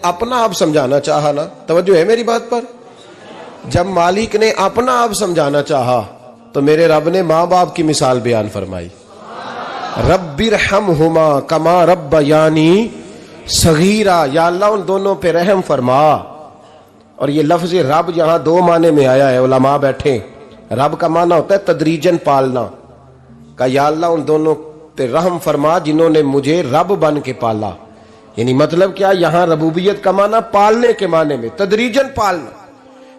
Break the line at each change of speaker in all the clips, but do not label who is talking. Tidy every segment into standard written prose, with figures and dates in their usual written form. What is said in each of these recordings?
अपना आप समझाना चाहा ना, तवज्जो है मेरी बात पर। जब मालिक ने अपना आप समझाना चाहा तो मेरे रब ने माँ बाप की मिसाल बयान फरमाई, रब्बिरहमहुमा कमा रब्बयानी सगीरा, या अल्लाह उन दोनों पे रहम फरमा। और ये लफ्ज रब यहां दो माने में आया है, उलमा बैठे। रब का माना होता है तदरीजन पालना का, या अल्लाह उन दोनों पे रहम फरमा जिन्होंने मुझे रब बन के पाला। यानी मतलब क्या, यहां रबूबियत का माना पालने के माने में, तदरीजन पालना।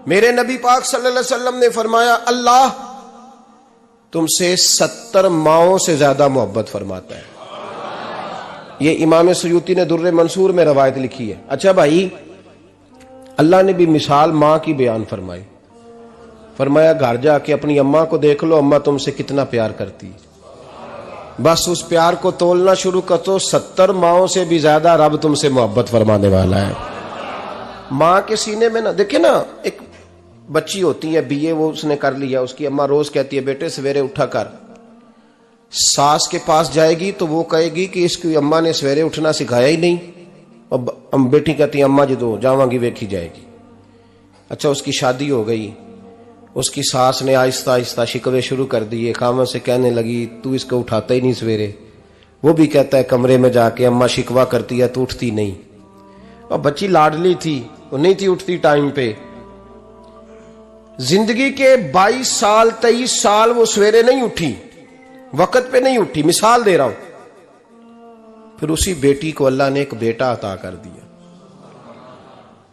मेरे नबी पाक सल्लल्लाहु अलैहि वसल्लम ने फरमाया, अल्लाह तुमसे 70 माओं से ज्यादा मोहब्बत फरमाता है। ये इमाम सुयूती ने दुर्रे मंसूर में रवायत लिखी है। अच्छा भाई, अल्लाह ने भी मिसाल माँ की बयान फरमाई। फरमाया घर जाके अपनी अम्मा को देख लो, अम्मा तुमसे कितना प्यार करती है। बस उस प्यार को तोलना शुरू कर तो 70 माओं से भी ज्यादा रब तुमसे मोहब्बत फरमाने वाला है। माँ के सीने में ना, देखे ना, एक बच्ची होती है बीए, वो उसने कर लिया, उसकी अम्मा रोज कहती है बेटे सवेरे उठा कर। सास के पास जाएगी तो वो कहेगी कि इसकी अम्मा ने सवेरे उठना सिखाया ही नहीं। और बेटी कहती है अम्मा जी तो जावांगी वेखी जाएगी। अच्छा, उसकी शादी हो गई, उसकी सास ने आहिस्ता आहिस्ता शिकवे शुरू कर दिए, खामन से कहने लगी तू इसको उठाता ही नहीं सवेरे। वो भी कहता है कमरे में जाके अम्मा शिकवा करती है तू उठती नहीं। और बच्ची लाडली थी, वो नहीं थी उठती टाइम पे। जिंदगी के 22 साल 23 साल वो सवेरे नहीं उठी, वक्त पे नहीं उठी, मिसाल दे रहा हूं। फिर उसी बेटी को अल्लाह ने एक बेटा अता कर दिया।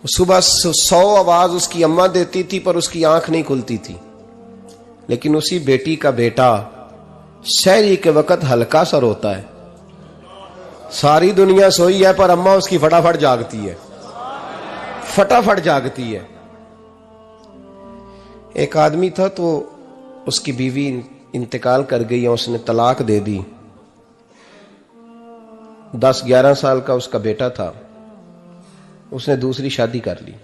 सुबह 100 आवाज उसकी अम्मा देती थी पर उसकी आंख नहीं खुलती थी। लेकिन उसी बेटी का बेटा सहरी के वक्त हल्का सा रोता है, सारी दुनिया सोई है पर अम्मा उसकी फटाफट जागती है, फटाफट जागती है। एक आदमी था तो उसकी बीवी इंतकाल कर गई और उसने तलाक दे दी। 10-11 साल का उसका बेटा था, उसने दूसरी शादी कर ली।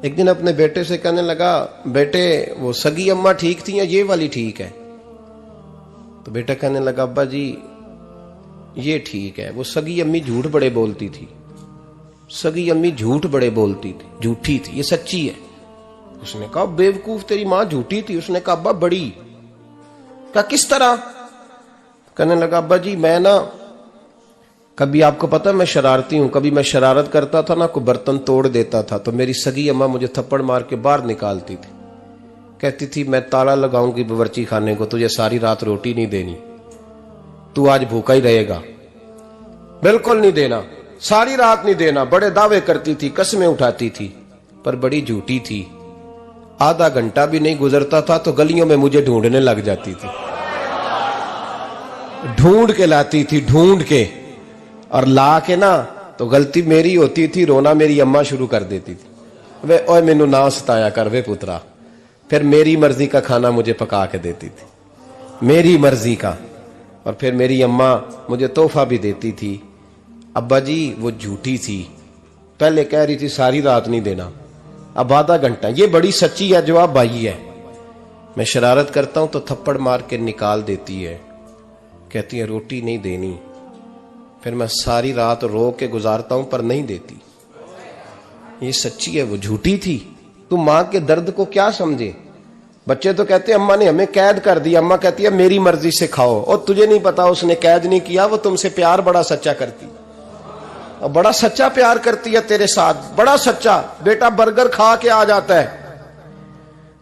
एक दिन अपने बेटे से कहने लगा, बेटे वो सगी अम्मा ठीक थी या ये वाली ठीक है? तो बेटा कहने लगा, अब्बा जी ये ठीक है, वो सगी अम्मी झूठ बड़े बोलती थी, सगी अम्मी झूठ बड़े बोलती थी, झूठी थी, ये सच्ची है। उसने कहा बेवकूफ तेरी मां झूठी थी। उसने कहा अब्बा बड़ी। कहा किस तरह? कहने लगा अब्बा जी मैं ना, कभी आपको पता मैं शरारती हूं, कभी मैं शरारत करता था ना, कोई बर्तन तोड़ देता था तो मेरी सगी अम्मा मुझे थप्पड़ मार के बाहर निकालती थी। कहती थी मैं ताला लगाऊंगी बावर्ची खाने को, तुझे सारी रात रोटी नहीं देनी, तू आज भूखा ही रहेगा। बिल्कुल नहीं देना, सारी रात नहीं देना। बड़े दावे करती थी, कस्में उठाती थी, पर बड़ी झूठी थी। आधा घंटा भी नहीं गुजरता था तो गलियों में मुझे ढूंढने लग जाती थी, ढूंढ के लाती थी, ढूंढ के, और ला के ना तो गलती मेरी होती थी, रोना मेरी अम्मा शुरू कर देती थी, वे ओए मैनू ना सताया कर वे पुत्रा। फिर मेरी मर्जी का खाना मुझे पका के देती थी, मेरी मर्जी का। और फिर मेरी अम्मा मुझे तोहफा भी देती थी। अब्बा जी वो झूठी थी, पहले कह रही थी सारी रात नहीं देना, अब आधा घंटा। ये बड़ी सच्ची है, जवाब भाई है। मैं शरारत करता हूं तो थप्पड़ मार के निकाल देती है, कहती है रोटी नहीं देनी। फिर मैं सारी रात रो के गुजारता हूं पर नहीं देती। ये सच्ची है, वो झूठी थी। तू मां के दर्द को क्या समझे? बच्चे तो कहते हैं अम्मा ने हमें कैद कर दिया, अम्मा कहती है मेरी मर्जी से खाओ। और तुझे नहीं पता उसने कैद नहीं किया, वो तुमसे प्यार बड़ा सच्चा करती, और बड़ा सच्चा प्यार करती है तेरे साथ, बड़ा सच्चा। बेटा बर्गर खा के आ जाता है,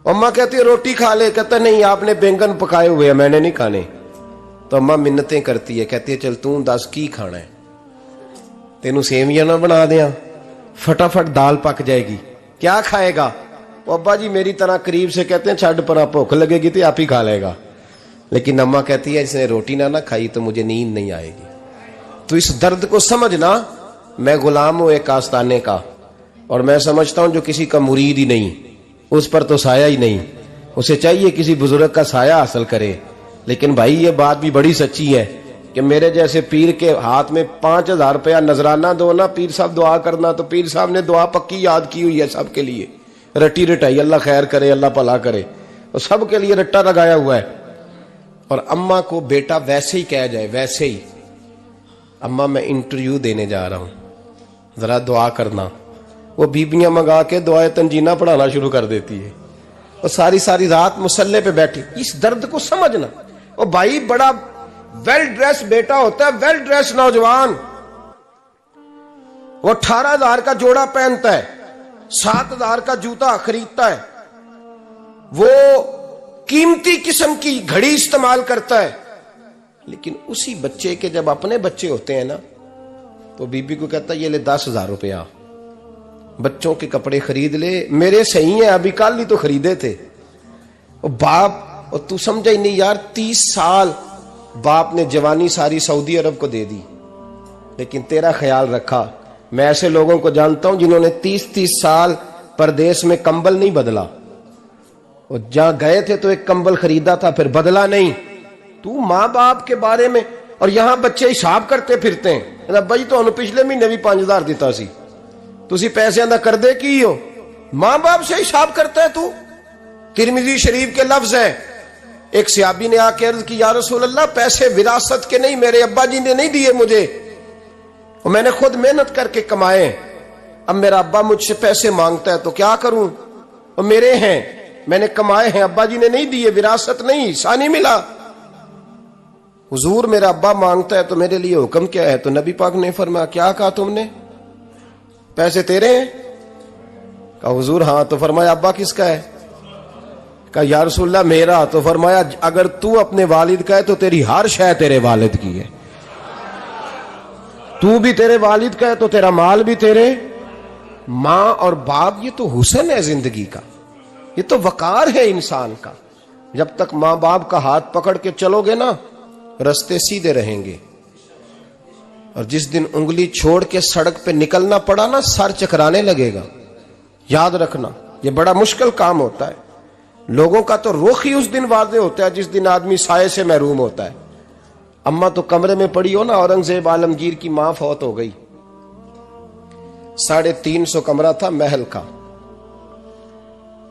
अम्मा कहती है रोटी खा ले, कहता नहीं आपने बैंगन पकाए हुए हैं मैंने नहीं खाने। तो अम्मा मिन्नतें करती है, कहती है चल तू दस की खाना है, तेनू सेवियां ना बना दिया, फटाफट दाल पक जाएगी, क्या खाएगा? वो अब्बा जी मेरी तरह करीब से कहते हैं छड़ पर भूख लगेगी तो आप ही खा लेगा। लेकिन अम्मा कहती है इसने रोटी ना खाई तो मुझे नींद नहीं आएगी। तो इस दर्द को समझना, मैं गुलाम हूं एक आस्ताने का, और मैं समझता हूं जो किसी का मुरीद ही नहीं उस पर तो साया ही नहीं, उसे चाहिए किसी बुजुर्ग का साया हासिल करे। लेकिन भाई ये बात भी बड़ी सच्ची है कि मेरे जैसे पीर के हाथ में 5000 रुपया नजराना दो ना, पीर साहब दुआ करना, तो पीर साहब ने दुआ पक्की याद की हुई है सबके लिए, रटी रटाई, अल्लाह खैर करे अल्लाह भला करे, तो सबके लिए रट्टा लगाया हुआ है। और अम्मा को बेटा वैसे ही कह जाए, वैसे ही, अम्मा मैं इंटरव्यू देने जा रहा हूं, जरा दुआ करना। वो बीबियां मंगा के दुआए तंजीना पढ़ाना शुरू कर देती है, और सारी सारी रात मुसल्ले पे बैठी। इस दर्द को समझना। और भाई बड़ा वेल ड्रेस बेटा होता है, वेल ड्रेस नौजवान, वो 18,000 का जोड़ा पहनता है, 7,000 का जूता खरीदता है, वो कीमती किस्म की घड़ी इस्तेमाल करता है, लेकिन उसी बच्चे के जब अपने बच्चे होते हैं ना, तो बीबी को कहता है ये ले 10,000 रुपया, बच्चों के कपड़े खरीद ले, मेरे सही है, अभी कल ही तो खरीदे थे। और बाप, और तू समझा ही नहीं यार, 30 साल बाप ने जवानी सारी सऊदी अरब को दे दी, लेकिन तेरा ख्याल रखा। मैं ऐसे लोगों को जानता हूं जिन्होंने 30-30 साल परदेश में कंबल नहीं बदला, और जहां गए थे तो एक कंबल खरीदा था, फिर बदला नहीं। तू मां बाप के बारे में, और यहां बच्चे हिसाब करते फिरते हैं, भाई तो पिछले महीने भी 5,000 दिता सी, तुसी पैसे दा कर दे की हो। मां बाप से हिसाब करता है तू। तिरमिजी शरीफ के लफ्ज हैं, एक सहाबी ने आके अर्ज की, या रसूल अल्लाह, पैसे विरासत के नहीं, मेरे अब्बा जी ने नहीं दिए मुझे, और मैंने खुद मेहनत करके कमाए, अब मेरा अब्बा मुझसे पैसे मांगता है तो क्या करूं, और मेरे हैं, मैंने कमाए हैं, अब्बा जी ने नहीं दिए, विरासत नहीं, हिस्सा नहीं मिला। हुजूर मेरा अब्बा मांगता है तो मेरे लिए हुक्म क्या है? तो नबी पाक ने फरमाया, क्या कहा तुमने, पैसे तेरे हैं? कहा हुजूर हाँ। तो फरमाया अब्बा किसका है? कहा या रसूलल्लाह मेरा। तो फरमाया अगर तू अपने वालिद का है तो तेरी हर शय तेरे वालिद की है, तू भी तेरे वालिद का है तो तेरा माल भी तेरे। मां और बाप ये तो हुस्न है जिंदगी का, ये तो वकार है इंसान का। जब तक मां बाप का हाथ पकड़ के चलोगे ना, रास्ते सीधे रहेंगे, और जिस दिन उंगली छोड़ के सड़क पे निकलना पड़ा ना, सर चकराने लगेगा। याद रखना, ये बड़ा मुश्किल काम होता है। लोगों का तो रुख ही उस दिन वाज़े होता है जिस दिन आदमी साये से महरूम होता है। अम्मा तो कमरे में पड़ी हो ना, औरंगजेब आलमगीर की मां फौत हो गई, 350 कमरा था महल का,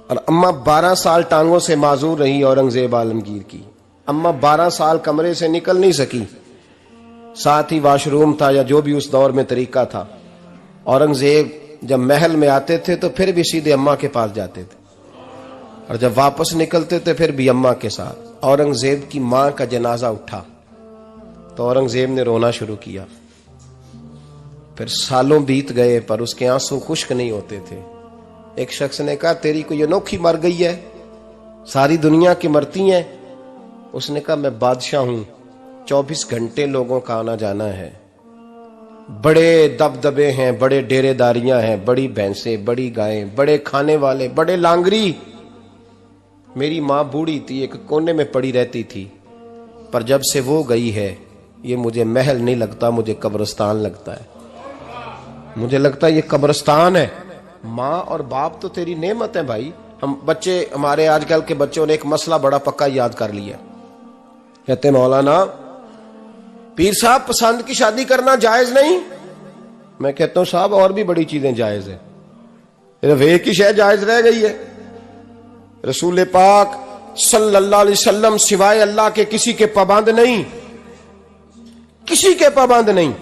और अम्मा 12 साल टांगों से माजूर रही औरंगजेब आलमगीर की। अम्मा 12 साल कमरे से निकल नहीं सकी, साथ ही वॉशरूम था या जो भी उस दौर में तरीका था। औरंगजेब जब महल में आते थे तो फिर भी सीधे अम्मा के पास जाते थे, और जब वापस निकलते थे फिर भी अम्मा के साथ। औरंगजेब की मां का जनाजा उठा तो औरंगजेब ने रोना शुरू किया। फिर सालों बीत गए पर उसके आंसू खुश्क नहीं होते थे। एक शख्स ने कहा तेरी कोई अनोखी मर गई है, सारी दुनिया की मरती हैं। उसने कहा मैं बादशाह हूं, 24 घंटे लोगों का आना जाना है, बड़े दबदबे हैं, बड़े डेरेदारियां हैं, बड़ी भैंसें, बड़ी गायें, बड़े खाने वाले, बड़े लांगरी। मेरी मां बूढ़ी थी, एक कोने में पड़ी रहती थी, पर जब से वो गई है ये मुझे महल नहीं लगता, मुझे कब्रिस्तान लगता है। मुझे लगता है ये कब्रिस्तान है। माँ और बाप तो तेरी नेमत है भाई। हम बच्चे, हमारे आजकल के बच्चों ने एक मसला बड़ा पक्का याद कर लिया। कहते मौलाना पीर साहब पसंद की शादी करना जायज नहीं। मैं कहता हूं साहब और भी बड़ी चीजें जायज है, सिर्फ एक ही शय जायज रह गई है। रसूल पाक सल्लल्लाहु अलैहि वसल्लम सिवाय अल्लाह के किसी के पाबंद नहीं, किसी के पाबंद नहीं।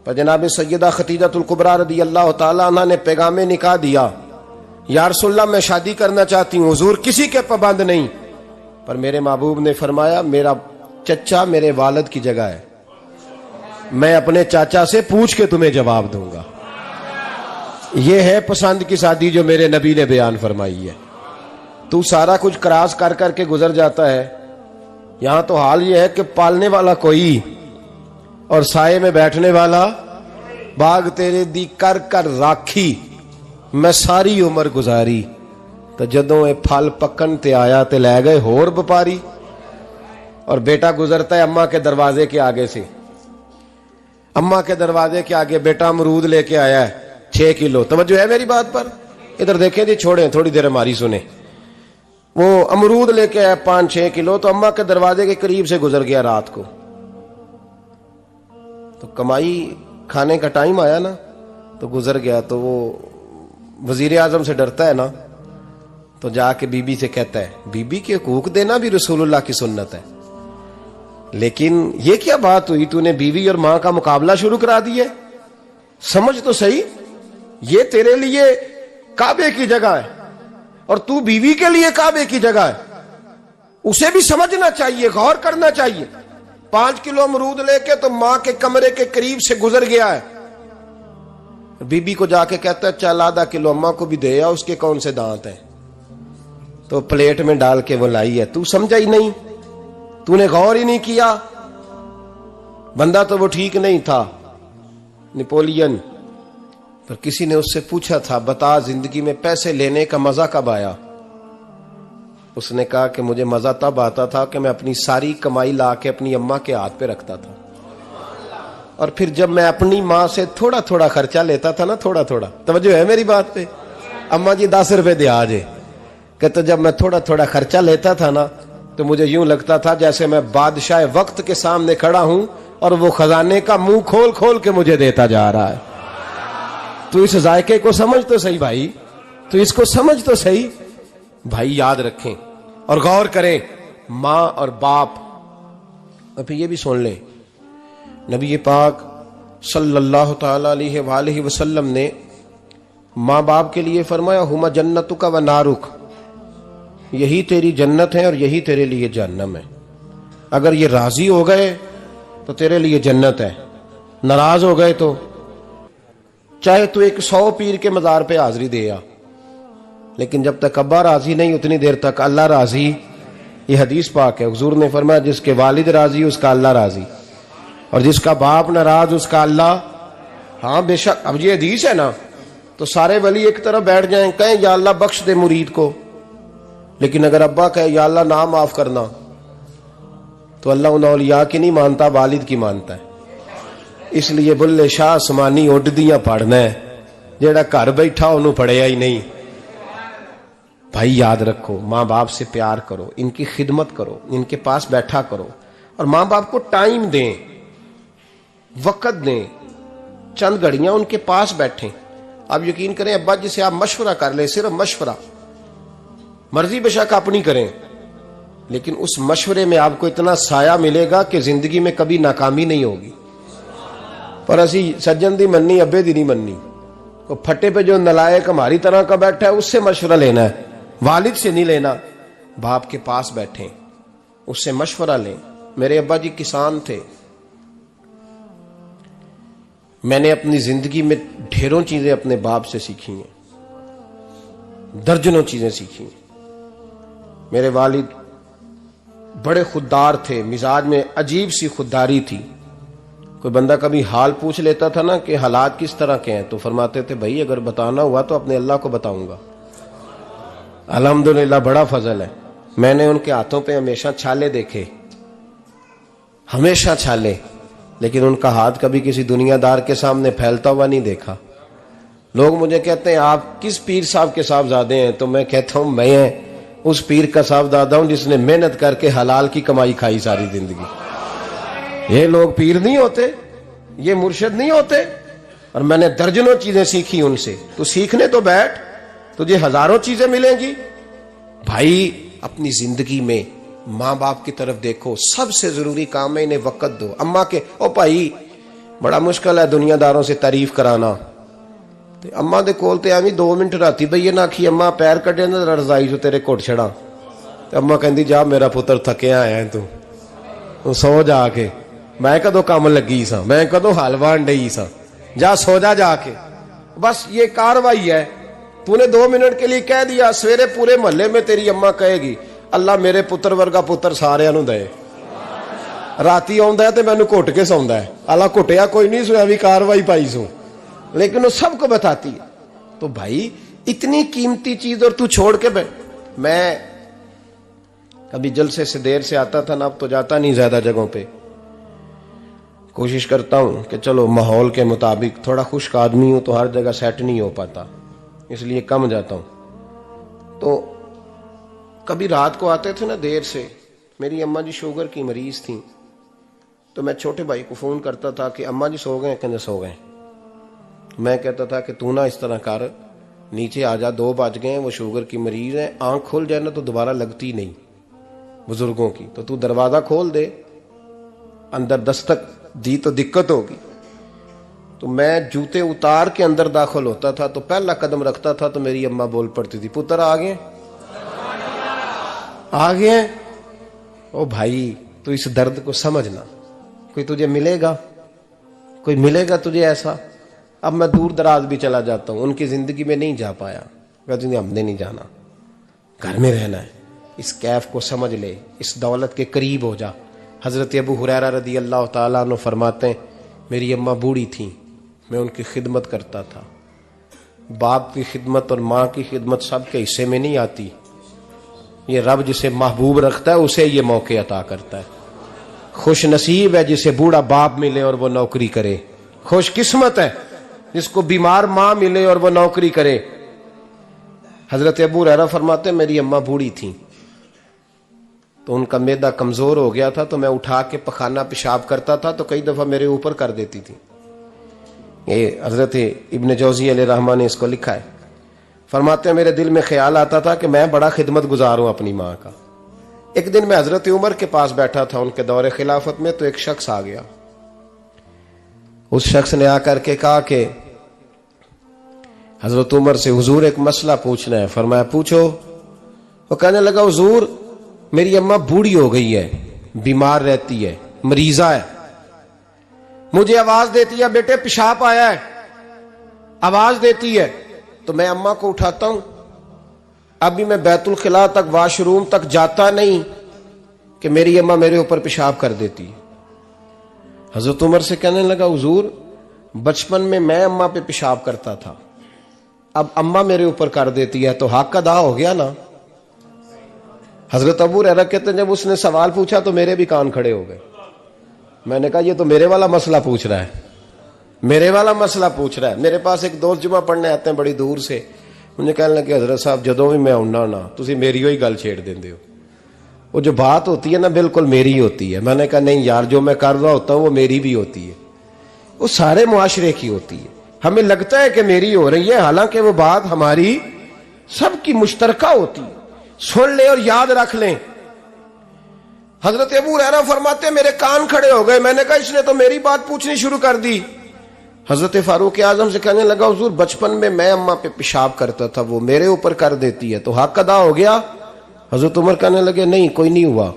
पर जनाब सैयदा खतीजतुल कुबरा रदी अल्लाह तआला अन्हा ने पैगामे निकाह दिया, या रसूलल्लाह मैं शादी करना चाहती हूँ, हुजूर किसी के पाबंद नहीं। पर मेरे महबूब ने फरमाया मेरा चचा मेरे वालिद की जगह है, मैं अपने चाचा से पूछ के तुम्हें जवाब दूंगा। यह है पसंद की शादी जो मेरे नबी ने बयान फरमाई है। तू सारा कुछ क्रॉस कर करके गुजर जाता है। यहां तो हाल यह है कि पालने वाला कोई और साये में बैठने वाला। बाग तेरे दी कर कर राखी मैं सारी उम्र गुजारी, तो जदों ये फल पकन ते आया ते लै गए होर व्यापारी। और बेटा गुजरता है अम्मा के दरवाजे के आगे से, अम्मा के दरवाजे के आगे बेटा अमरूद लेके आया है 6 किलो। तवज्जो है मेरी बात पर? इधर देखें जी, छोड़े थोड़ी देर हमारी सुने। वो अमरूद लेके आया 5-6 किलो, तो अम्मा के दरवाजे के करीब से गुजर गया रात को। तो कमाई खाने का टाइम आया ना, तो गुजर गया। तो वो वजीर आजम से डरता है ना, तो जाके बीबी से कहता है बीबी के हकूक देना भी रसूलुल्लाह की सुन्नत है, लेकिन ये क्या बात हुई, तूने बीवी और मां का मुकाबला शुरू करा दिया। समझ तो सही, ये तेरे लिए काबे की जगह है और तू बीवी के लिए काबे की जगह है। उसे भी समझना चाहिए, गौर करना चाहिए। 5 किलो अमरूद लेके तो मां के कमरे के करीब से गुजर गया है, बीबी को जाके कहता है चल आधा किलो अम्मा को भी दे आ, उसके कौन से दांत हैं। तो प्लेट में डाल के वो लाई है, तू समझा ही नहीं, तूने गौर ही नहीं किया। बंदा तो वो ठीक नहीं था, नेपोलियन, पर किसी ने उससे पूछा था बता जिंदगी में पैसे लेने का मजा कब आया। उसने कहा कि मुझे मजा तब आता था कि मैं अपनी सारी कमाई ला के अपनी अम्मा के हाथ पे रखता था, और फिर जब मैं अपनी माँ से थोड़ा थोड़ा खर्चा लेता था ना, थोड़ा थोड़ा, तवज्जो है मेरी बात पे, अम्मा जी 10 रुपए दे आज, कहते जब मैं थोड़ा थोड़ा खर्चा लेता था ना तो मुझे यूं लगता था जैसे मैं बादशाह वक्त के सामने खड़ा हूं और वो खजाने का मुंह खोल खोल के मुझे देता जा रहा है। तो इस जायके को समझ तो सही भाई, तो इसको समझ तो सही भाई। याद रखें और गौर करें, मां और बाप। अब ये भी सुन लें, नबी पाक सल्लल्लाहु ताला अलैहि वसल्लम ने मां बाप के लिए फरमाया हुमा जन्नतुका व नारुक, यही तेरी जन्नत है और यही तेरे लिए जहन्नम है। अगर ये राजी हो गए तो तेरे लिए जन्नत है, नाराज हो गए तो चाहे तू 100 पीर के मजार पे हाजिरी दे आ, लेकिन जब तक अब्बा राजी नहीं उतनी देर तक अल्लाह राजी। ये हदीस पाक है, हुजूर ने फरमाया जिसके वालिद राजी उसका अल्लाह राजी, और जिसका बाप नाराज उसका अल्लाह। हाँ बेशक, अब ये हदीस है ना, तो सारे वली एक तरफ बैठ जाएं, कहें या अल्लाह बख्श दे मुरीद को, लेकिन अगर अब्बा कहे या अल्लाह ना माफ करना, तो अल्लाह उन औलिया की नहीं मानता, वालिद की मानता है। इसलिए बुल्ले शाह आसमानी उड्डियां पढ़ना है, जेड़ा घर बैठा उन्होंने पढ़िया ही नहीं। भाई याद रखो, माँ बाप से प्यार करो, इनकी खिदमत करो, इनके पास बैठा करो, और माँ बाप को टाइम दें, वक़्त दें, चंद घड़ियां उनके पास बैठें। आप यकीन करें, अब्बा जी से आप मशवरा कर ले, सिर्फ मशवरा, मर्जी बेशक अपनी करें, लेकिन उस मशवरे में आपको इतना साया मिलेगा कि जिंदगी में कभी नाकामी नहीं होगी। पर असी सज्जन दी मननी, अब्बे दी नहीं मननी। तो फटे पे जो नलायक हमारी तरह का बैठा है उससे मशवरा लेना है, वालिद से नहीं लेना। बाप के पास बैठे, उससे मशवरा लें। मेरे अब्बा जी किसान थे, मैंने अपनी जिंदगी में ढेरों चीजें अपने बाप से सीखी हैं, दर्जनों चीजें सीखी हैं। मेरे वालिद बड़े खुददार थे, मिजाज में अजीब सी खुददारी थी। कोई बंदा कभी हाल पूछ लेता था ना कि हालात किस तरह के हैं, तो फरमाते थे भाई अगर बताना हुआ तो अपने अल्लाह को बताऊंगा। अल्हम्दुलिल्लाह बड़ा फजल है, मैंने उनके हाथों पे हमेशा छाले देखे, हमेशा छाले, लेकिन उनका हाथ कभी किसी दुनियादार के सामने फैलता हुआ नहीं देखा। लोग मुझे कहते हैं आप किस पीर साहब के साहबजादे हैं, तो मैं कहता हूं मैं उस पीर का साहबजादा हूं जिसने मेहनत करके हलाल की कमाई खाई सारी जिंदगी। ये लोग पीर नहीं होते, ये मुर्शिद नहीं होते, और मैंने दर्जनों चीजें सीखी उनसे। तो सीखने तो बैठ, तुझे हजारों चीजें मिलेंगी। भाई अपनी जिंदगी में माँ बाप की तरफ देखो, सबसे जरूरी काम है इन्हें वक़्त दो। अम्मा के ओ भाई बड़ा मुश्किल है दुनियादारों से तारीफ कराना, ते अम्मा दे कोल ते एवं 2 मिनट राती बईए ना आखी अम्मा पैर कटे ना रजाई चो तेरे घुट छड़ा, ते अम्मा कहती जा मेरा पुत्र थकिया आया तू सो जाके, मैं कदों काम लगी सा, मैं कदों हल वाहन डई सा, जा सो जा जाके। बस ये कार्रवाई है, तूने 2 मिनट के लिए कह दिया, सवेरे पूरे मोहल्ले में तेरी अम्मा कहेगी अल्लाह मेरे पुत्र वर्गा पुत्र सारियां नूं दे। राती आउंदा है ते मैनू घुट के सौंदा है, अल्लाह घुटिया कोई नहीं सुया भी कार्रवाई पाई सू, लेकिन वो सबको बताती है। तो भाई इतनी कीमती चीज और तू छोड़ के बैठ। मैं कभी जलसे से देर से आता था ना, अब तो जाता नहीं ज्यादा जगहों पे, कोशिश करता हूं कि चलो माहौल के मुताबिक, थोड़ा खुश्क आदमी हूं तो हर जगह सेट नहीं हो पाता, इसलिए कम जाता हूं। तो कभी रात को आते थे ना देर से, मेरी अम्मा जी शुगर की मरीज थी, तो मैं छोटे भाई को फोन करता था कि अम्मा जी सो गए, कहते सो गए। मैं कहता था कि तू ना इस तरह कर, नीचे आ जा, 2 बज गए, वो शुगर की मरीज है, आंख खुल जाए ना तो दोबारा लगती नहीं बुजुर्गों की, तो तू दरवाजा खोल दे, अंदर दस्तक दी तो दिक्कत होगी। तो मैं जूते उतार के अंदर दाखिल होता था तो पहला कदम रखता था तो मेरी अम्मा बोल पड़ती थी, पुत्र आ गए आ गए। ओ भाई तू इस दर्द को समझना, कोई तुझे मिलेगा, कोई मिलेगा तुझे ऐसा। अब मैं दूर दराज भी चला जाता हूं, उनकी जिंदगी में नहीं जा पाया, कहती नहीं हमने नहीं जाना, घर में रहना है। इस कैफ को समझ ले, इस दौलत के करीब हो जा। हजरत अबू हुरैरा रदी अल्लाह ताला अन्हु फरमाते हैं, मेरी अम्मा बूढ़ी थी, मैं उनकी खिदमत करता था। बाप की खिदमत और माँ की खिदमत सबके हिस्से में नहीं आती, ये रब जिसे महबूब रखता है उसे ये मौके अता करता है। खुश नसीब है जिसे बूढ़ा बाप मिले और वो नौकरी करे, खुश किस्मत है जिसको बीमार माँ मिले और वो नौकरी करे। हजरत अबू हुरैरा फरमाते मेरी अम्मा बूढ़ी थी तो उनका मैदा कमजोर हो गया था, तो मैं उठा के पखाना पेशाब करता था तो कई दफा मेरे ऊपर कर देती थी। ये हजरत इब्न जौजी अलैहिर्रहमा ने इसको लिखा है। फरमाते हैं मेरे दिल में ख्याल आता था कि मैं बड़ा खिदमत गुजार हूं अपनी माँ का। एक दिन मैं हजरत उमर के पास बैठा था उनके दौरे खिलाफत में, तो एक शख्स आ गया। उस शख्स ने आकर के कहा कि हजरत उमर से हुजूर एक मसला पूछना है। फरमाया पूछो। वो कहने लगा हुजूर मेरी अम्मा बूढ़ी हो गई है, बीमार रहती है, मरीजा है, मुझे आवाज देती है बेटे पेशाब आया है, आवाज देती है तो मैं अम्मा को उठाता हूं। अभी मैं बैतुल खिला तक वॉशरूम तक जाता नहीं कि मेरी अम्मा मेरे ऊपर पेशाब कर देती है। हजरत उमर से कहने लगा हुजूर बचपन में मैं अम्मा पे पेशाब करता था, अब अम्मा मेरे ऊपर कर देती है तो हक अदा हो गया ना। हजरत अबू हुरैरा कहते हैं जब उसने सवाल पूछा तो मेरे भी कान खड़े हो गए। मैंने कहा ये तो मेरे वाला मसला पूछ रहा है, मेरे वाला मसला पूछ रहा है। मेरे पास एक दोस्त जुमा पढ़ने आते हैं बड़ी दूर से, मुझे कहने लगे हजरत साहब जदों भी मैं आउना ना तुसी मेरी ही गल छेड़ देंदे हो, वो जो बात होती है ना बिल्कुल मेरी होती है। मैंने कहा नहीं यार जो मैं कर रहा होता हूँ वो मेरी भी होती है, वो सारे मुआशरे की होती है। हमें लगता है कि मेरी हो रही है, हालांकि वो बात हमारी सबकी मुश्तरका होती है। सुन ले और याद रख लें। हजरत अबू हुरैरा फरमाते मेरे कान खड़े हो गए। मैंने कहा इसने तो मेरी बात पूछनी शुरू कर दी। हजरत फारूक आजम से कहने लगा हुजूर बचपन में मैं अम्मा पे पेशाब करता था, वो मेरे ऊपर कर देती है तो हक अदा हो गया। हजरत उमर कहने लगे नहीं कोई नहीं हुआ।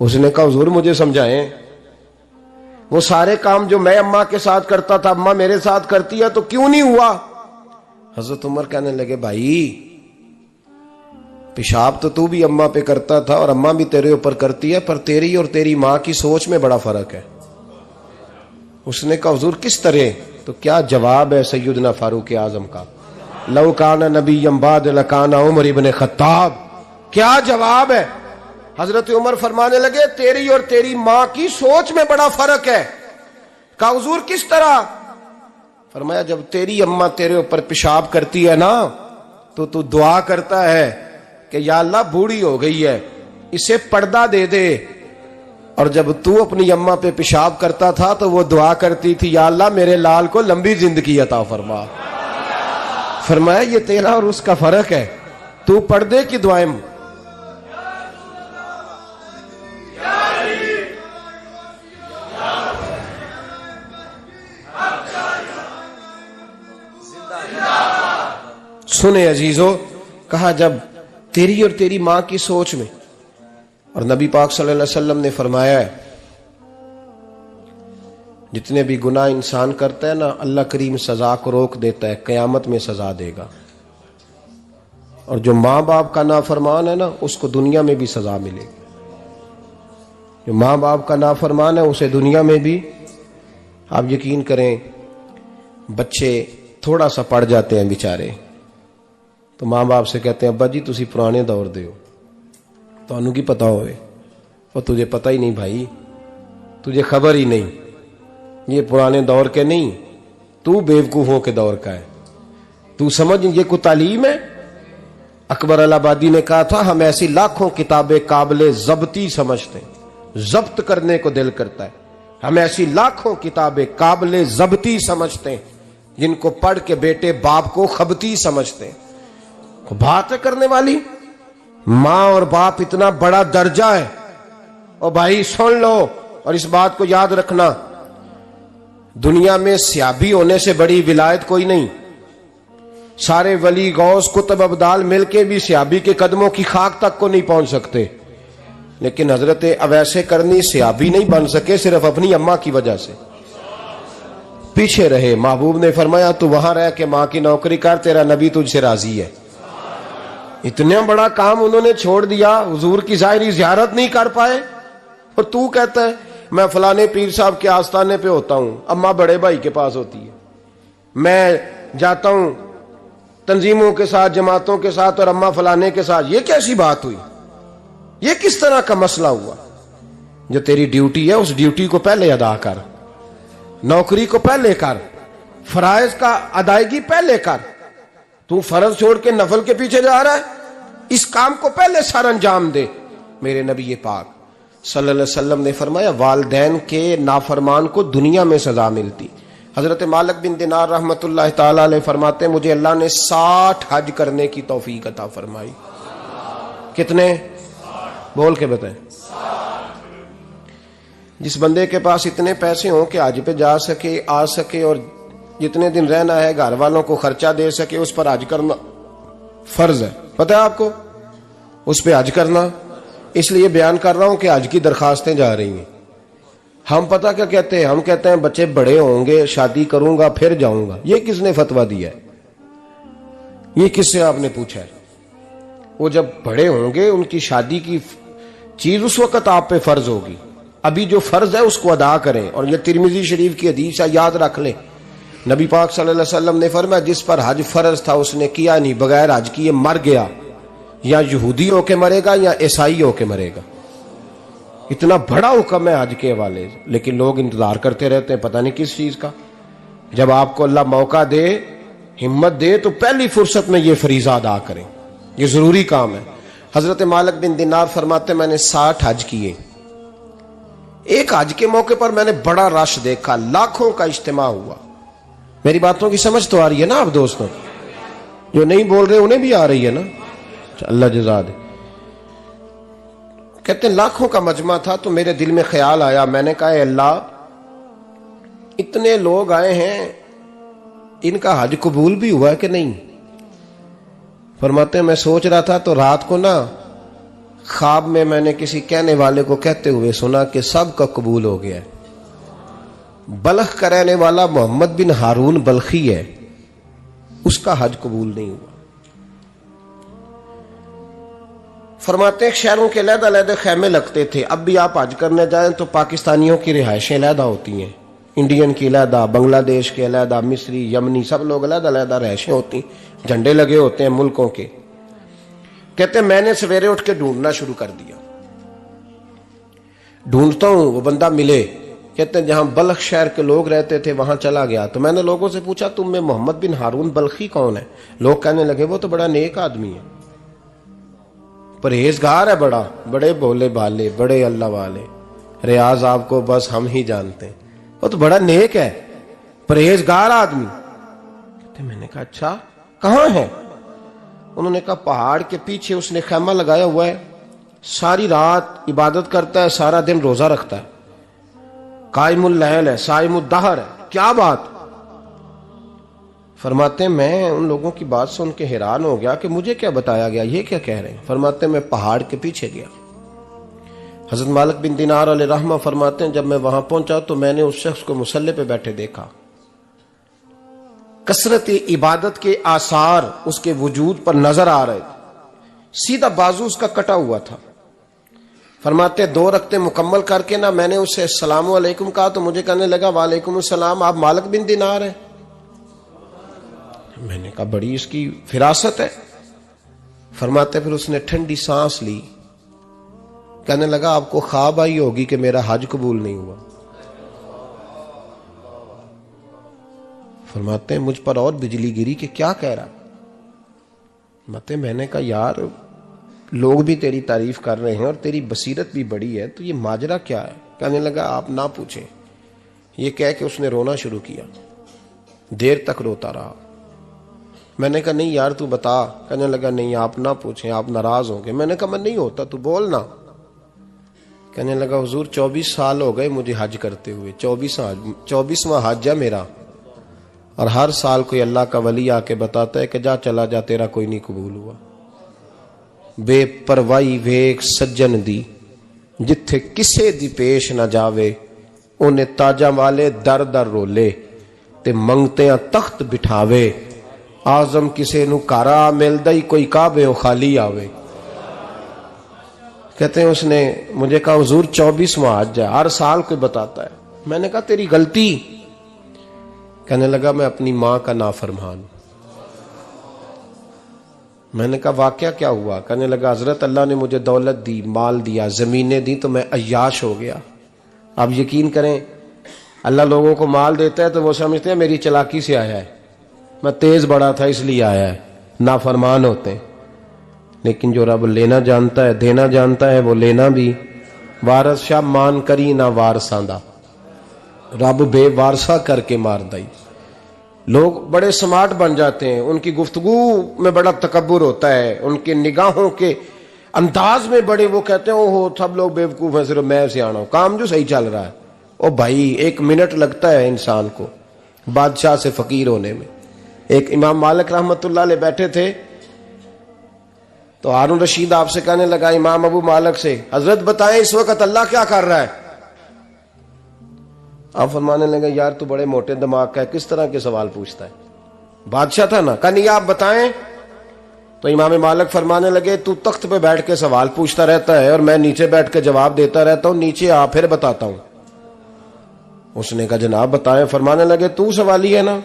उसने कहा हुजूर मुझे समझाएं, वो सारे काम जो मैं अम्मा के साथ करता था अम्मा मेरे साथ करती है तो क्यों नहीं हुआ। हजरत उमर कहने लगे भाई पेशाब तो तू भी अम्मा पे करता था और अम्मा भी तेरे ऊपर करती है, पर तेरी और तेरी माँ की सोच में बड़ा फर्क है। उसने कहा हुजूर किस तरह, तो क्या जवाब है सैयदना फारूक आजम का, लौ काना नबी बाद लकाना उमर इब्न खत्ताब। क्या जवाब है। हजरत उमर फरमाने लगे तेरी और तेरी माँ की सोच में बड़ा फर्क है। कहा हुजूर किस तरह। फरमाया जब तेरी अम्मा तेरे ऊपर पेशाब करती है ना तो तू दुआ करता है कि या अल्लाह बूढ़ी हो गई है इसे पर्दा दे दे, और जब तू अपनी अम्मा पे पेशाब करता था तो वो दुआ करती थी या अल्लाह मेरे लाल को लंबी जिंदगी अता फरमा। फरमाया ये तेरा और उसका फर्क है, तू पर्दे की दुआएं। सुने अजीजों, कहा जब तेरी और तेरी मां की सोच में, और नबी पाक सल्लल्लाहु अलैहि वसल्लम ने फरमाया है जितने भी गुनाह इंसान करता है ना अल्लाह करीम सजा को रोक देता है, कयामत में सजा देगा। और जो माँ बाप का नाफरमान है ना उसको दुनिया में भी सजा मिलेगी। जो माँ बाप का नाफरमान है उसे दुनिया में भी, आप यकीन करें बच्चे थोड़ा सा पड़ जाते हैं बेचारे तो माँ बाप से कहते हैं अब्बा जी तुसी पुराने दौर दे हो, तुहानू की पता होवे। और तुझे पता ही नहीं भाई, तुझे खबर ही नहीं, ये पुराने दौर के नहीं, तू बेवकूफों के दौर का है। तू समझ ये को तालीम है। अकबर अलाहाबादी ने कहा था हम ऐसी लाखों किताबें काबिले जब्ती समझते हैं, जब्त करने को दिल करता है। हम ऐसी लाखों किताबें काबिले जब्ती समझते हैं जिनको पढ़ के बेटे बाप को खबती समझते हैं। बात करने वाली माँ और बाप इतना बड़ा दर्जा है। और भाई सुन लो और इस बात को याद रखना, दुनिया में सियाबी होने से बड़ी विलायत कोई नहीं। सारे वली गौस कुतुब अब्दाल मिलके भी सियाबी के कदमों की खाक तक को नहीं पहुंच सकते, लेकिन हजरत अवैसे करनी सियाबी नहीं बन सके सिर्फ अपनी अम्मा की वजह से पीछे रहे। महबूब ने फरमाया तू वहां रह के मां की नौकरी कर, तेरा नबी तुझसे राजी है। इतना बड़ा काम उन्होंने छोड़ दिया, हुजूर की जाहिरी जियारत नहीं कर पाए, और तू कहता है मैं फलाने पीर साहब के आस्थाने पे होता हूं, अम्मा बड़े भाई के पास होती है, मैं जाता हूं तंजीमों के साथ, जमातों के साथ, और अम्मा फलाने के साथ। ये कैसी बात हुई? ये किस तरह का मसला हुआ? जो तेरी ड्यूटी है उस ड्यूटी को पहले अदा कर, नौकरी को पहले कर, फराइज का अदायगी पहले कर। तू फर्ज छोड़ के नफल के पीछे जा रहा है, इस काम को पहले सर अंजाम दे। मेरे नबी पाक सल्लल्लाहु अलैहि वसल्लम ने फरमाया वालिदैन के नाफरमान को दुनिया में सजा मिलती। हजरत मालिक बिन दिनार रहमतुल्लाह ताला अलैह फरमाते मुझे अल्लाह ने 60 हज करने की तौफीक अता फरमाई। कितने? बोल के बताएं। जिस बंदे के पास इतने पैसे हों कि हज पे जा सके, आ सके, और जितने दिन रहना है घर वालों को खर्चा दे सके, उस पर हज करना फर्ज है। पता है आपको? उस पर हज करना, इसलिए बयान कर रहा हूं कि हज की दरखास्तें जा रही हैं। हम पता क्या कहते हैं? हम कहते हैं बच्चे बड़े होंगे, शादी करूंगा फिर जाऊंगा। ये किसने फतवा दिया है? ये किससे आपने पूछा है? वो जब बड़े होंगे उनकी शादी की चीज उस वक्त आप पे फर्ज होगी। अभी जो फर्ज है उसको अदा करें। और ये तिरमिजी शरीफ की हदीस है, याद रख लें। नबी पाक सल्लल्लाहु अलैहि वसल्लम ने फरमाया जिस पर हज फर्ज था उसने किया नहीं, बगैर हज किए मर गया, या यहूदी होके मरेगा या ईसाई होके मरेगा। इतना बड़ा हुक्म है हज के हवाले, लेकिन लोग इंतजार करते रहते हैं पता नहीं किस चीज का। जब आपको अल्लाह मौका दे, हिम्मत दे, तो पहली फुर्सत में ये फरीजा अदा करें, ये जरूरी काम है। हजरत मालिक बिन दिनार फरमाते मैंने 60 हज किए। एक हज के मौके पर मैंने बड़ा रश देखा, लाखों का इज्तिमा हुआ। मेरी बातों की समझ तो आ रही है ना आप दोस्तों? जो नहीं बोल रहे उन्हें भी आ रही है ना? अल्लाह जज़ा दे। कहते लाखों का मजमा था, तो मेरे दिल में ख्याल आया, मैंने कहा अल्लाह इतने लोग आए हैं, इनका हज कबूल भी हुआ है कि नहीं? फरमाते मैं सोच रहा था तो रात को ना ख्वाब में मैंने किसी कहने वाले को कहते हुए सुना कि सब का कबूल हो गया है। बल्ख का रहने वाला मोहम्मद बिन हारून बल्खी है, उसका हज कबूल नहीं हुआ। फरमाते शहरों के अलग-अलग खैमे लगते थे। अब भी आप हज करने जाएं तो पाकिस्तानियों की रिहायशें अलहदा होती हैं, इंडियन की अलहदा, बांग्लादेश के अलहदा, मिस्री, यमनी, सब लोग अलग-अलग रिहायशें होती, झंडे लगे होते हैं मुल्कों के। कहते मैंने सवेरे उठ के ढूंढना शुरू कर दिया, ढूंढता हूं वो बंदा मिले। कहते जहां बल्ख शहर के लोग रहते थे वहां चला गया, तो मैंने लोगों से पूछा तुम में मोहम्मद बिन हारून बल्खी कौन है? लोग कहने लगे वो तो बड़ा नेक आदमी है, परहेजगार है, बड़े भोले भाले, बड़े अल्लाह वाले, रियाज आपको बस हम ही जानते हैं, वो तो बड़ा नेक है, परहेजगार आदमी। कहते मैंने कहा अच्छा कहां है? उन्होंने कहा पहाड़ के पीछे उसने खैमा लगाया हुआ है, सारी रात इबादत करता है, सारा दिन रोजा रखता है, कायमुल लैल है, साइमुद दहर है। क्या बात? फरमाते मैं उन लोगों की बात सुन के हैरान हो गया कि मुझे क्या बताया गया, ये क्या कह रहे हैं। फरमाते मैं पहाड़ के पीछे गया। हजरत मालिक बिन दिनार अलैहि रहमा फरमाते हैं जब मैं वहां पहुंचा तो मैंने उस शख्स को मुसल्ले पे बैठे देखा। कसरत इबादत के आसार उसके वजूद पर नजर आ रहे थे। सीधा बाजू उसका कटा हुआ था। फरमाते 2 रकते मुकम्मल करके ना मैंने उससे अस्सलामु अलैकुम कहा तो मुझे कहने लगा वालेकुम अस्सलाम, आप मालिक बिन दिनार हैं? मैंने कहा बड़ी इसकी फिरासत है। फरमाते फिर उसने ठंडी सांस ली, कहने लगा आपको ख्वाब आई होगी कि मेरा हज कबूल नहीं हुआ। फरमाते मुझ पर और बिजली गिरी कि क्या कह रहा। फरमाते मैंने कहा यार लोग भी तेरी तारीफ कर रहे हैं और तेरी बसीरत भी बड़ी है, तो ये माजरा क्या है? कहने लगा आप ना पूछें। ये कह के उसने रोना शुरू किया, देर तक रोता रहा। मैंने कहा नहीं यार तू बता। कहने लगा नहीं आप ना पूछें, आप नाराज होंगे। मैंने कहा मैं नहीं होता, तू बोल ना। कहने लगा हुजूर 24 साल हो गए मुझे हज करते हुए, 24वां हज है मेरा, और हर साल कोई अल्लाह का वली आके बताता है कि जा चला जा, तेरा कोई नहीं कबूल हुआ। बेपरवाही वेख सज्जन दी, जिथे किसे दी पेश ना जावे, उन्हें ताजा वाले दर दर रोले ते मंगते तख्त बिठावे। आजम किसे नू कारा मिलदा ही कोई काबे ओ खाली आवे। कहते हैं उसने मुझे कहा हुजूर 24वां हज है, हर साल कोई बताता है। मैंने कहा तेरी गलती। कहने लगा मैं अपनी मां का नाफरमान। मैंने कहा वाकया क्या हुआ? कहने लगा हजरत अल्लाह ने मुझे दौलत दी, माल दिया, जमीनें दी, तो मैं अय्याश हो गया। आप यकीन करें, अल्लाह लोगों को माल देता है तो वो समझते हैं मेरी चालाकी से आया है, मैं तेज बड़ा था इसलिए आया है, नाफरमान होते हैं। लेकिन जो रब लेना जानता है, देना जानता है, वो लेना भी। वारस शाह मान करी ना वारसां दा, रब बेवारसा करके मार दई। लोग बड़े स्मार्ट बन जाते हैं, उनकी गुफ्तगू में बड़ा तकब्बुर होता है, उनके निगाहों के अंदाज में बड़े, वो कहते हैं ओहो सब लोग बेवकूफ हैं, सिर्फ मैं सियाना हूं, काम जो सही चल रहा है। ओ भाई 1 मिनट लगता है इंसान को बादशाह से फकीर होने में। एक इमाम मालिक रहमतुल्लाह अलैह बैठे थे, तो हारून रशीद आपसे कहने लगा इमाम अबू मालिक से, हजरत बताएं इस वक्त अल्लाह क्या कर रहा है? आप फरमाने लगे यार तू बड़े मोटे दिमाग का है, किस तरह के सवाल पूछता है? बादशाह था ना, कहा नहीं आप बताएं। तो इमाम मालिक फरमाने लगे तू तख्त पे बैठ के सवाल पूछता रहता है और मैं नीचे बैठ के जवाब देता रहता हूं, नीचे आ फिर बताता हूं। उसने कहा जनाब बताएं। फरमाने लगे तू सवाली है ना,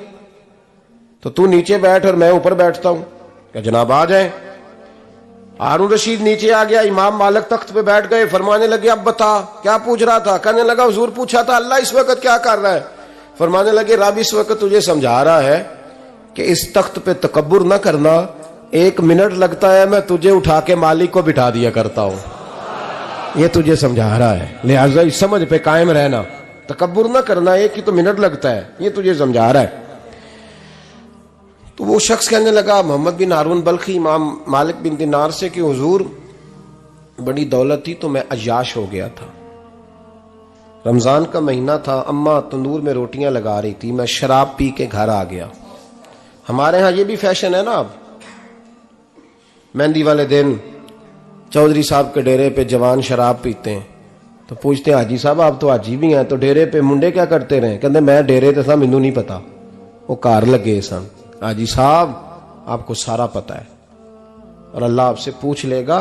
तो तू नीचे बैठ और मैं ऊपर बैठता हूं। कहा जनाब आ जाए। हारून रशीद नीचे आ गया, इमाम मालिक तख्त पे बैठ गए। फरमाने लगे अब बता क्या पूछ रहा था? कहने लगा हुजूर पूछा था अल्लाह इस वक्त क्या कर रहा है? फरमाने लगे रब इस वक्त तुझे समझा रहा है कि इस तख्त पे तकब्बुर न करना, 1 मिनट लगता है मैं तुझे उठा के मालिक को बिठा दिया करता हूं, ये तुझे समझा रहा है, लिहाजा इस समझ पे कायम रहना, तकब्बुर न करना, 1 ही तो मिनट लगता है, ये तुझे समझा रहा है। तो वो शख्स कहने लगा मोहम्मद बिन हारून बल्खी इमाम मालिक बिन दिनार से कि हुजूर बड़ी दौलत थी तो मैं अय्याश हो गया था। रमजान का महीना था, अम्मा तंदूर में रोटियां लगा रही थी, मैं शराब पी के घर आ गया। हमारे यहाँ ये भी फैशन है ना, अब मेहंदी वाले दिन चौधरी साहब के डेरे पे जवान शराब पीते हैं, तो पूछते हैं हाजी साहब आप तो हाजी भी हैं, तो डेरे पे मुंडे क्या करते रहे? कहते मैं डेरे तो सा मैनू नहीं पता, वो कार लगे सन। हाजी साहब आपको सारा पता है और अल्लाह आपसे पूछ लेगा।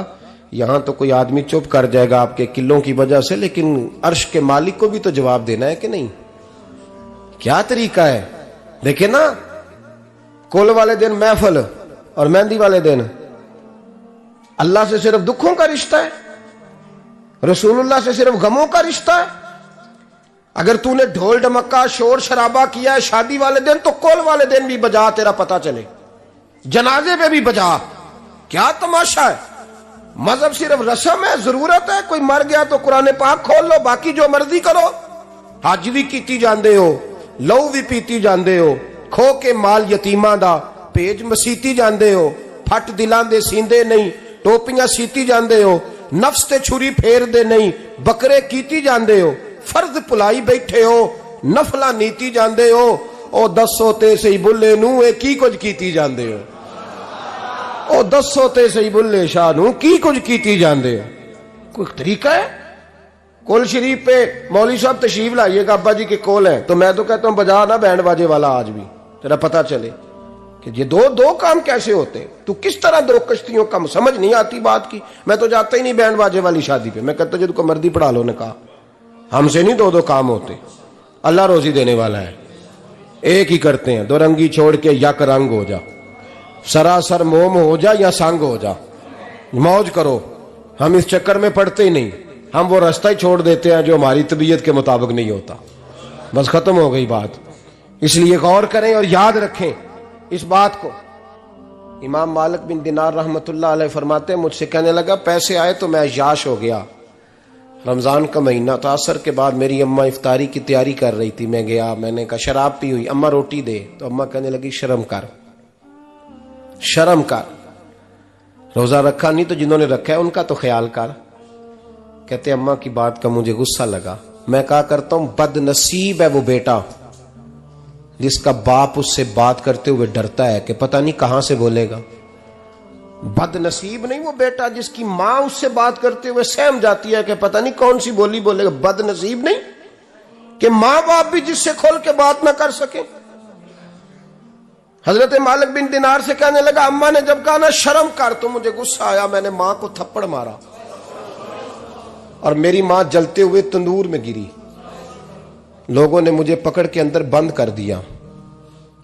यहां तो कोई आदमी चुप कर जाएगा आपके किलों की वजह से, लेकिन अर्श के मालिक को भी तो जवाब देना है कि नहीं? क्या तरीका है? देखे ना, कुल वाले दिन महफिल और मेहंदी वाले दिन अल्लाह से सिर्फ दुखों का रिश्ता है, रसूलुल्लाह से सिर्फ गमों का रिश्ता है। अगर तूने ढोल ढमक्का शोर शराबा किया है शादी वाले दिन, तो कोल वाले दिन भी बजा, तेरा पता चले, जनाजे पे भी बजा। क्या तमाशा है? मजहब सिर्फ रस्म है, जरूरत है, कोई मर गया तो कुरान पाक खोल लो, बाकी जो मर्जी करो। हज भी कीती जांदे हो, लहू भी पीती जांदे हो, खो के माल यतीमां दा भेज मसीती जांदे हो, फट दिलां दे सींदे नहीं, टोपियां सीती जांदे हो, नफ्स ते छुरी फेर दे नहीं, बकरे कीती जांदे हो, फर्ज भुलाई बैठे हो, नफला नीती जांदे हो। ओ दसो ते सही बुल्ले नू ए की कुछ कीती जांदे हो, ओ दसो ते सही बुल्ले शाह नू की कुछ कीती जांदे हो। कोई तरीका है? कोल शरीफ पे मौलवी साहब तशरीफ लाइएगा, अब्बा जी के कोल है, तो मैं तो कहता हूं बजा ना बैंड बाजे वाला आज भी, तेरा पता चले कि ये दो काम कैसे होते हैं। तू किस तरह 2 कश्तियों का, समझ नहीं आती बात की। मैं तो जाता ही नहीं बैंड बाजे वाली शादी पे, मैं कहता जो तुमको मर्दी पढ़ा लो। ने कहा हमसे नहीं 2 काम होते, अल्लाह रोजी देने वाला है, एक ही करते हैं, 2 रंगी छोड़ के यक रंग हो जा, सरासर मोम हो जा या संग हो जा, मौज करो। हम इस चक्कर में पड़ते ही नहीं, हम वो रास्ता ही छोड़ देते हैं जो हमारी तबीयत के मुताबिक नहीं होता, बस खत्म हो गई बात। इसलिए गौर करें और याद रखें इस बात को। इमाम मालिक बिन दिनार रहमतुल्लाह अलैह फरमाते हैं मुझसे कहने लगा पैसे आए तो मैं अय्याश हो गया। रमजान का महीना था, असर के बाद मेरी अम्मा इफ्तारी की तैयारी कर रही थी, मैं गया, मैंने कहा शराब पी हुई, अम्मा रोटी दे, तो अम्मा कहने लगी शर्म कर, शर्म कर, रोजा रखा नहीं तो जिन्होंने रखा है उनका तो ख्याल कर। कहते अम्मा की बात का मुझे गुस्सा लगा। मैं कहा करता हूं बदनसीब है वो बेटा जिसका बाप उससे बात करते हुए डरता है कि पता नहीं कहां से बोलेगा। बदनसीब नहीं वो बेटा जिसकी मां उससे बात करते हुए सहम जाती है कि पता नहीं कौन सी बोली बोलेगा। बदनसीब नहीं कि मां बाप भी जिससे खोल के बात ना कर सके। हजरत मालिक बिन दिनार से कहने लगा, अम्मा ने जब कहा ना शर्म कर, तो मुझे गुस्सा आया, मैंने मां को थप्पड़ मारा और मेरी मां जलते हुए तंदूर में गिरी। लोगों ने मुझे पकड़ के अंदर बंद कर दिया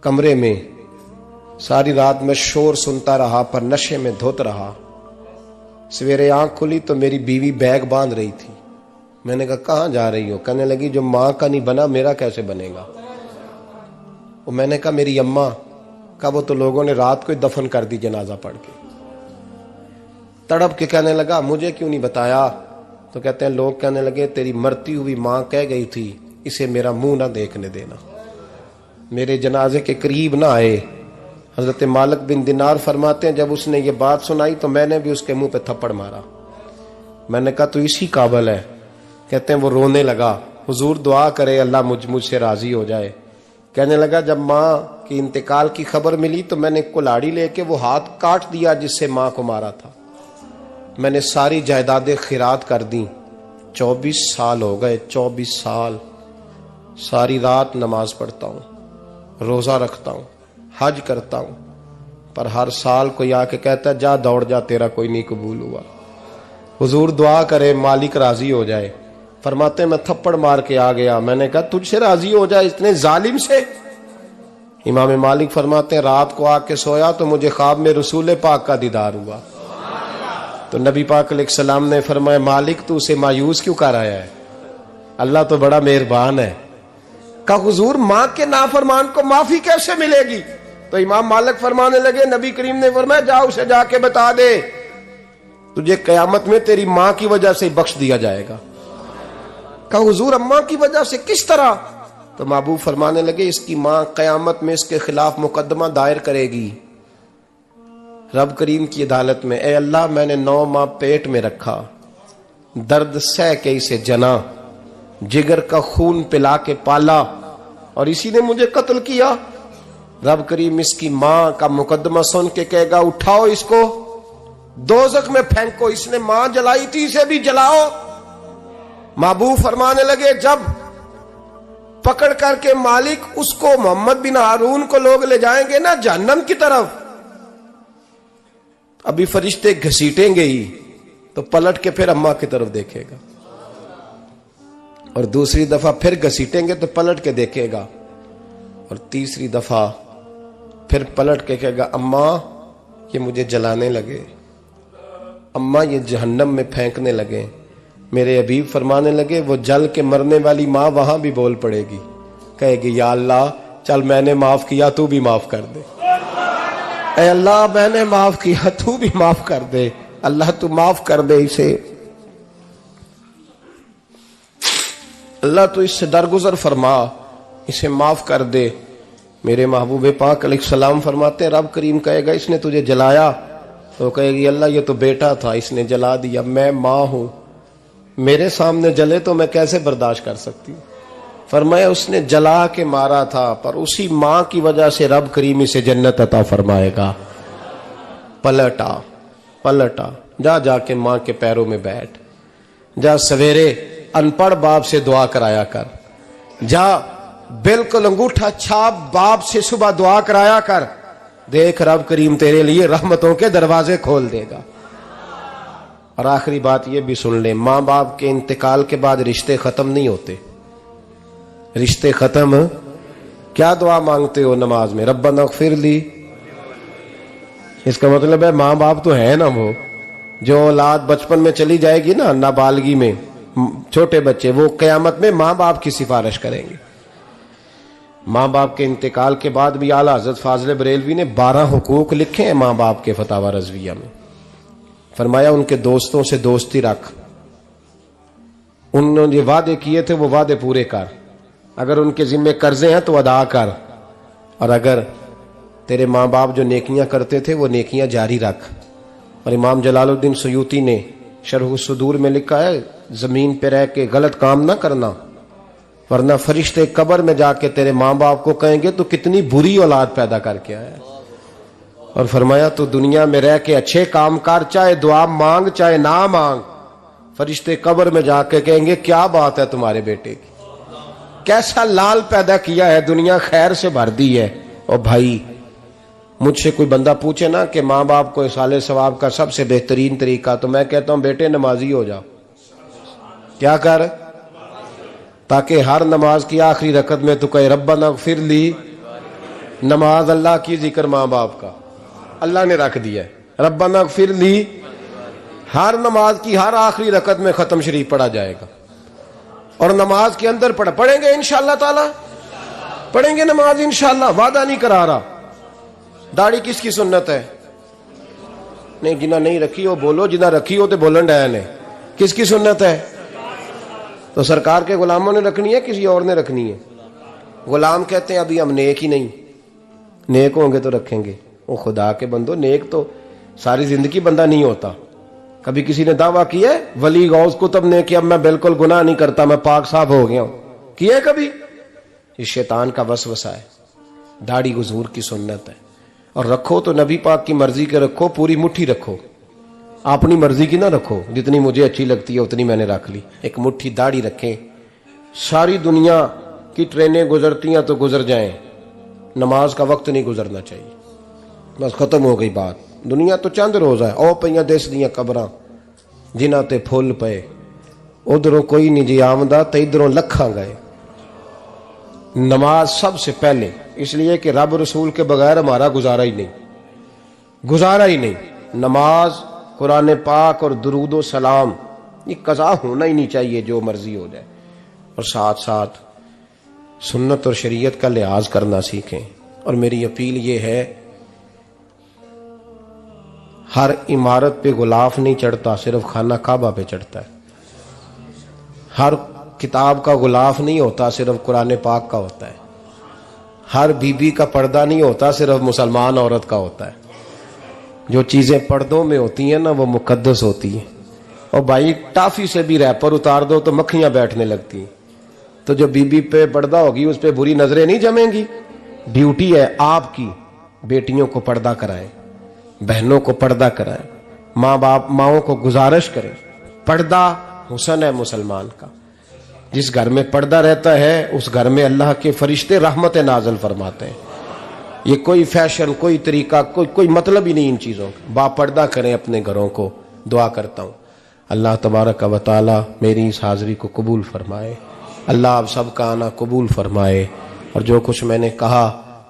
कमरे में। सारी रात मैं शोर सुनता रहा पर नशे में धुत रहा। सवेरे आंख खुली तो मेरी बीवी बैग बांध रही थी। मैंने कहा कहां जा रही हो? कहने लगी जो मां का नहीं बना मेरा कैसे बनेगा। वो मैंने कहा मेरी अम्मा का, वो तो लोगों ने रात को ही दफन कर दी जनाजा पढ़ के। तड़प के कहने लगा मुझे क्यों नहीं बताया? तो कहते हैं लोग कहने लगे तेरी मरती हुई मां कह गई थी इसे मेरा मुंह ना देखने देना, मेरे जनाजे के करीब ना आए। हजरत मालिक बिन दिनार फरमाते हैं जब उसने ये बात सुनाई तो मैंने भी उसके मुंह पे थप्पड़ मारा। मैंने कहा तू इसी काबिल है। कहते हैं वो रोने लगा, हुजूर दुआ करे अल्लाह मुझसे राजी हो जाए। कहने लगा जब मां की इंतकाल की खबर मिली तो मैंने कुल्हाड़ी लेके वो हाथ काट दिया जिससे मां को मारा था। मैंने सारी जायदादें खिरात कर दी। 24 साल हो गए, 24 साल। सारी रात नमाज पढ़ता हूँ, रोजा रखता हूँ, हज करता हूँ, पर हर साल कोई आके कहता है जा दौड़ जा तेरा कोई नहीं कबूल हुआ। हुजूर दुआ करे मालिक राजी हो जाए। फरमाते मैं थप्पड़ मार के आ गया। मैंने कहा तुझसे राजी हो जाए इतने जालिम से? इमाम मालिक फरमाते रात को आके सोया तो मुझे ख्वाब में रसूल पाक का दीदार हुआ। तो नबी पाक अलैहिस्सलाम ने फरमाया मालिक तू उसे मायूस क्यों कर आया है? अल्लाह तो बड़ा मेहरबान है। कहा हुजूर मां के नाफरमान को माफी कैसे मिलेगी? तो इमाम मालिक फरमाने लगे नबी करीम ने फरमाया जा उसे जाके बता दे तुझे कयामत में तेरी मां की वजह से बख्श दिया जाएगा। कहा हुजूर अम्मा की वजह से किस तरह? तो महबूब फरमाने लगे इसकी मां कयामत में इसके खिलाफ मुकदमा दायर करेगी रब करीम की अदालत में। ए अल्लाह मैंने 9 माह पेट में रखा, दर्द सह के इसे जना, जिगर का खून पिला के पाला और इसी ने मुझे कत्ल किया। रब करीम इसकी मां का मुकदमा सुन के कहेगा उठाओ इसको दोजख में फेंको, इसने मां जलाई थी इसे भी जलाओ। महबूब फरमाने लगे जब पकड़ करके मालिक उसको मोहम्मद बिन हारून को लोग ले जाएंगे ना जहन्नम की तरफ, अभी फरिश्ते घसीटेंगे ही तो पलट के फिर अम्मा की तरफ देखेगा और दूसरी दफा फिर घसीटेंगे तो पलट के देखेगा और तीसरी दफा फिर पलट के कहेगा अम्मा ये मुझे जलाने लगे, अम्मा ये जहन्नम में फेंकने लगे। मेरे हबीब फरमाने लगे वो जल के मरने वाली मां वहां भी बोल पड़ेगी, कहेगी या अल्लाह चल मैंने माफ किया तू भी माफ कर दे। ऐ अल्लाह मैंने माफ किया तू भी माफ कर दे, अल्लाह तू माफ कर दे इसे, अल्लाह तू इससे दरगुजर फरमा, इसे माफ कर दे। मेरे महबूब पाक अलैहिस्सलाम फरमाते रब करीम कहेगा इसने तुझे जलाया, तो कहेगी अल्लाह ये तो बेटा था इसने जला दिया, मैं मां हूं, मेरे सामने जले तो मैं कैसे बर्दाश्त कर सकती हूं। फरमाया उसने जला के मारा था पर उसी मां की वजह से रब करीम इसे जन्नत अता फरमाएगा। पलटा पलटा जा जाके मां के पैरों में बैठ, जा सवेरे अनपढ़ बाप से दुआ कराया कर, जा बिल्कुल अंगूठा छाप बाप से सुबह दुआ कराया कर, देख रब करीम तेरे लिए रहमतों के दरवाजे खोल देगा। और आखिरी बात ये भी सुन ले, मां बाप के इंतकाल के बाद रिश्ते खत्म नहीं होते। रिश्ते खत्म क्या दुआ मांगते हो नमाज में? रब्बना इग़फिर ली। इसका मतलब है मां बाप तो है ना, वो जो औलाद बचपन में चली जाएगी ना नाबालगी में, छोटे बच्चे, वो कयामत में मां बाप की सिफारिश करेंगे। मां बाप के इंतकाल के बाद भी आला हज़रत फाज़िल बरेलवी ने 12 हुकूक लिखे हैं मां बाप के फतावा रज़विया में। फरमाया उनके दोस्तों से दोस्ती रख, उन्होंने जो वादे किए थे वो वादे पूरे कर, अगर उनके जिम्मे कर्जे हैं तो अदा कर, और अगर तेरे माँ बाप जो नेकियां करते थे वो नेकियां जारी रख। और इमाम जलालुद्दीन सुयूती ने शरह सुदूर में लिखा है, जमीन पे रह के गलत काम ना करना, वरना फरिश्ते कब्र में जाके तेरे माँ बाप को कहेंगे तो कितनी बुरी औलाद पैदा करके आया। और फरमाया तो दुनिया में रह के अच्छे काम कर, चाहे दुआ मांग चाहे ना मांग, फरिश्ते कब्र में जाके कहेंगे क्या बात है तुम्हारे बेटे की, कैसा लाल पैदा किया है, दुनिया खैर से भर दी है। और भाई मुझसे कोई बंदा पूछे ना कि माँ बाप को इसाले सवाब का सबसे बेहतरीन तरीका, तो मैं कहता हूं बेटे नमाजी हो जाओ। क्या कर, ताकि हर नमाज की आखिरी रकत में तो कहे रब्बना फिर ली। नमाज अल्लाह की, जिक्र माँ बाप का अल्लाह ने रख दिया है, रब्बना फिर ली। हर नमाज की हर आखिरी रकत में खत्म शरीफ पढ़ा जाएगा। और नमाज के अंदर पढ़ेंगे इंशाअल्लाह ताला, पढ़ेंगे नमाज इंशाअल्लाह, वादा नहीं करा रहा। दाढ़ी किसकी सुन्नत है? नहीं, जिन्हें नहीं रखी हो बोलो, जिन्हें रखी हो तो बोलन डया ने। किसकी सुन्नत है? तो सरकार के गुलामों ने रखनी है, किसी और ने रखनी है? गुलाम कहते हैं अभी हम नेक ही नहीं, नेक होंगे तो रखेंगे। वो खुदा के बंदो, नेक तो सारी जिंदगी बंदा नहीं होता। कभी किसी ने दावा किया है वली गौस कुतुब ने कि अब मैं बिल्कुल गुनाह नहीं करता, मैं पाक साफ हो गया हूं? किया है कभी? ये शैतान का वसवसा है। दाढ़ी हुजूर की सुन्नत है, और रखो तो नबी पाक की मर्जी के रखो, पूरी मुट्ठी रखो, अपनी मर्जी की ना रखो। जितनी मुझे अच्छी लगती है उतनी मैंने रख ली। एक मुट्ठी दाढ़ी रखें, सारी दुनिया की ट्रेनें गुजरती हैं तो गुजर जाएं, नमाज का वक्त नहीं गुजरना चाहिए। बस खत्म हो गई बात। दुनिया तो चंद रोज है, ओ पईयां देश दियां कबरां जिन्हां ते फुल पे, उधरों कोई नहीं जी आमदा ते इधरों लखां गए। नमाज सबसे पहले, इसलिए कि रब रसूल के बगैर हमारा गुजारा ही नहीं, गुजारा ही नहीं। नमाज, कुरान पाक और दुरूद व सलाम, ये कज़ा होना ही नहीं चाहिए, जो मर्जी हो जाए। और साथ साथ सुन्नत और शरीयत का लिहाज करना सीखें। और मेरी अपील ये है, हर इमारत पे गुलाफ नहीं चढ़ता, सिर्फ खाना काबा पे चढ़ता है। हर किताब का गुलाफ नहीं होता, सिर्फ कुरान पाक का होता है। हर बीबी का पर्दा नहीं होता, सिर्फ मुसलमान औरत का होता है। जो चीजें पर्दों में होती हैं ना, वो मुकद्दस होती हैं। और भाई टाफी से भी रैपर उतार दो तो मक्खियां बैठने लगती हैं। तो जो बीबी पे पर्दा होगी उस पर बुरी नजरें नहीं जमेंगी। ड्यूटी है आपकी, बेटियों को पर्दा कराएं, बहनों को पर्दा कराएं, माँ बाप माओं को गुजारिश करें। पर्दा हुस्न है मुसलमान का। जिस घर में पर्दा रहता है उस घर में अल्लाह के फरिश्ते रहमत नाज़िल फरमाते हैं। ये कोई फैशन, कोई तरीका, कोई मतलब ही नहीं इन चीज़ों का। बापर्दा करें अपने घरों को। दुआ करता हूँ अल्लाह तबारक व तआला मेरी इस हाज़िरी को कबूल फरमाए। अल्लाह आप सबका आना कबूल फरमाए। और जो कुछ मैंने कहा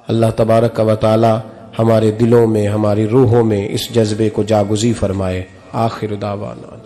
अल्लाह तबारक व तआला हमारे दिलों में, हमारी रूहों में इस जज्बे को जागुज़ी फरमाए। आखिर दावाना।